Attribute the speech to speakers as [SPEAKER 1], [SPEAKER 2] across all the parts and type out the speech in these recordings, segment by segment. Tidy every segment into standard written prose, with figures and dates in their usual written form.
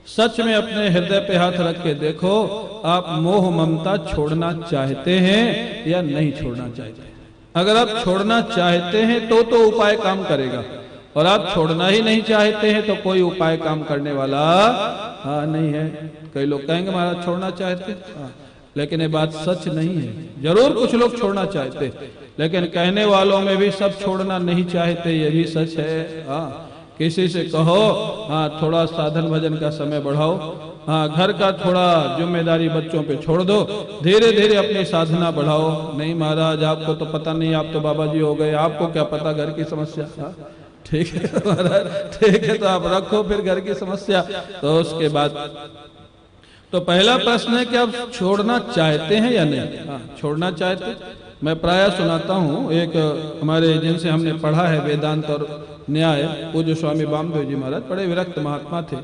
[SPEAKER 1] सच में अपने हृदय पे हाथ रख के देखो, आप मोह ममता छोड़ना चाहते हैं या नहीं छोड़ना चाहते। अगर आप छोड़ना चाहते हैं तो उपाय काम करेगा, और आप छोड़ना ही नहीं चाहते हैं तो कोई उपाय काम करने वाला नहीं है। कई लोग कहेंगे महाराज छोड़ना चाहते, लेकिन ये बात सच नहीं है। जरूर कुछ लोग छोड़ना चाहते, लेकिन कहने वालों में भी सब छोड़ना नहीं चाहते, ये भी सच है। किसी से कहो थोड़ा साधन भजन का समय बढ़ाओ, घर का थोड़ा जिम्मेदारी बच्चों पे छोड़ दो, धीरे धीरे अपनी साधना बढ़ाओ। नहीं महाराज आपको तो पता नहीं, आप तो बाबा जी हो गए, आपको क्या पता घर की समस्या। ठीक है महाराज, ठीक है, तो आप रखो फिर घर की समस्या। तो उसके बाद तो पहला प्रश्न है कि आप छोड़ना चाहते हैं या नहीं। छोड़ना चाहते, मैं प्रायः सुनाता हूँ, एक हमारे जिनसे हमने पढ़ा है वेदांत और न्याय, पूज्य स्वामी वामदेव जी महाराज बड़े विरक्त महात्मा थे।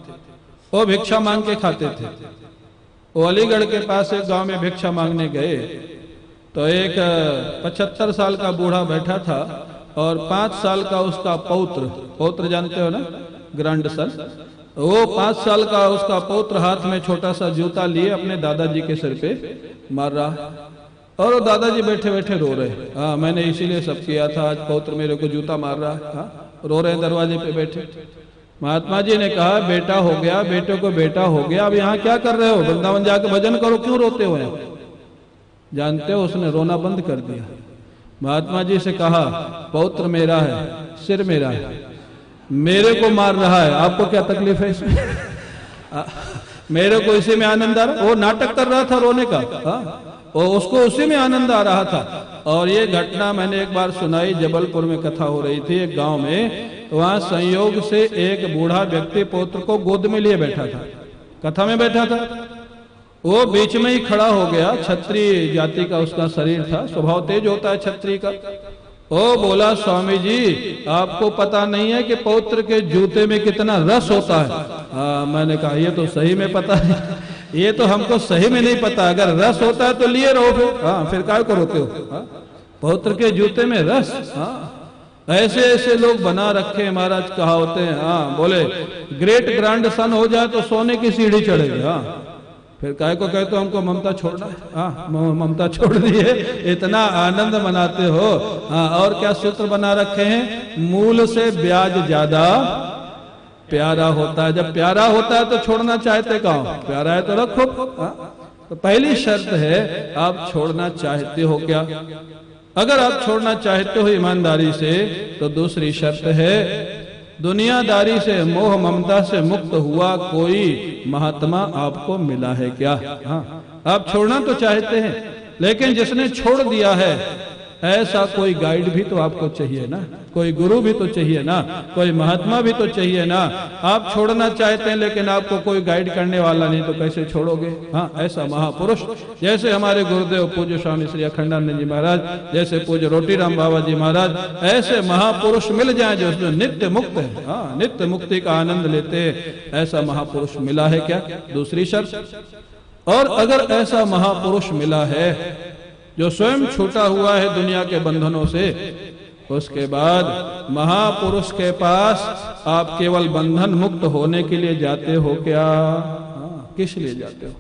[SPEAKER 1] वो भिक्षा मांग के खाते थे। वो अलीगढ़ के पास एक गांव में भिक्षा मांगने गए, तो एक 75 साल का बूढ़ा बैठा था और 5 साल का उसका पौत्र जानते हो ना, ग्रैंड सन, वो 5 साल का उसका पौत्र हाथ में छोटा सा जूता लिए अपने दादाजी के सिर पे मार रहा, और वो दादाजी बैठे बैठे रो रहे। मैंने इसीलिए सब किया था, आज पौत्र मेरे को जूता मार रहा है। रो रहे दरवाजे पे बैठे। महात्मा जी ने कहा बेटा हो गया, बेटे को बेटा हो गया, अब यहाँ क्या कर रहे हो, वृंदावन जाके भजन करो, क्यों रोते हो। जानते हो उसने रोना बंद कर दिया। महात्मा जी से कहा पौत्र मेरा है, सिर मेरा है, मेरे को मार रहा है, आपको क्या तकलीफ है इसमें। मेरे को इसी में आनंद आ रहा। वो नाटक कर रहा था रोने का, और उसको उसी में आनंद आ रहा था। और ये घटना मैंने एक बार सुनाई, जबलपुर में कथा हो रही थी एक गांव में, वहां संयोग से एक बूढ़ा व्यक्ति पौत्र को गोद में लिए बैठा था, कथा में बैठा था। वो बीच में ही खड़ा हो गया, क्षत्रिय जाति का उसका शरीर था, स्वभाव तेज होता है क्षत्रिय का। ओ बोला स्वामी जी आपको पता नहीं है कि पौत्र के जूते में कितना रस होता है। मैंने कहा ये तो सही में पता है, ये तो हमको सही में नहीं पता। अगर रस होता है तो लिए रहो फिर, फिर काय को रोते हो। पौत्र के जूते में रस, ऐसे ऐसे लोग बना रखे महाराज कहावते हैं। बोले ग्रेट ग्रैंड सन हो जाए तो सोने की सीढ़ी चढ़ेगी। फिर काय को कहते हो हमको ममता छोड़ना है। ममता छोड़ दी है, इतना आनंद मनाते हो। और क्या सूत्र बना रखे हैं, मूल से ब्याज ज्यादा प्यारा होता है। जब प्यारा होता है तो छोड़ना चाहते कहाँ, प्यारा है तो रखो। तो पहली शर्त है आप छोड़ना चाहते हो क्या। अगर आप छोड़ना चाहते हो ईमानदारी से, तो दूसरी शर्त है दुनियादारी से, मोह ममता से मुक्त हुआ कोई महात्मा आपको मिला है क्या। आप छोड़ना तो चाहते हैं, लेकिन जिसने छोड़ दिया है ऐसा कोई गाइड भी तो आपको चाहिए ना, कोई गुरु भी तो चाहिए ना, कोई महात्मा भी तो चाहिए ना। आप छोड़ना चाहते हैं लेकिन आपको कोई गाइड करने वाला नहीं, तो कैसे छोड़ोगे। ऐसा महापुरुष जैसे हमारे गुरुदेव पूज्य स्वामी श्री अखंडानंद जी महाराज, जैसे पूज्य रोटीराम बाबा जी महाराज, ऐसे महापुरुष मिल जाए जो उसमें नित्य मुक्त है, नित्य मुक्ति का आनंद लेते हैं। ऐसा महापुरुष मिला है क्या, दूसरी शर्त। और अगर ऐसा महापुरुष मिला है जो स्वयं छूटा हुआ है दुनिया के बंधनों से, उसके बाद महापुरुष के पास आप केवल बंधन मुक्त होने के लिए जाते हो क्या, किस लिए जाते हो।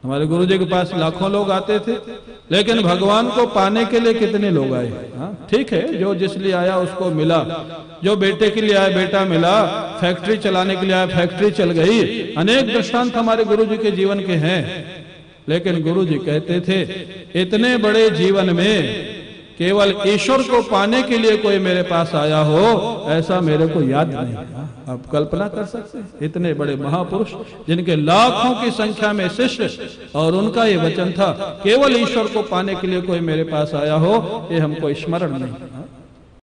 [SPEAKER 1] हमारे गुरु जी के पास लाखों लोग आते थे, लेकिन भगवान को पाने के लिए कितने लोग आए। ठीक है, जो जिस लिए आया उसको मिला, जो बेटे के लिए आया बेटा मिला, फैक्ट्री चलाने के लिए आया फैक्ट्री चल गई। अनेक दृष्टांत हमारे गुरु जी के जीवन के हैं। लेकिन गुरु जी कहते थे इतने बड़े जीवन में केवल ईश्वर को पाने के लिए कोई मेरे पास आया हो ऐसा मेरे को याद नहीं। आप कल्पना कर सकते हैं, इतने बड़े महापुरुष जिनके लाखों की संख्या में शिष्य, और उनका ये वचन था केवल ईश्वर को पाने के लिए कोई मेरे पास आया हो, ये हमको स्मरण नहीं।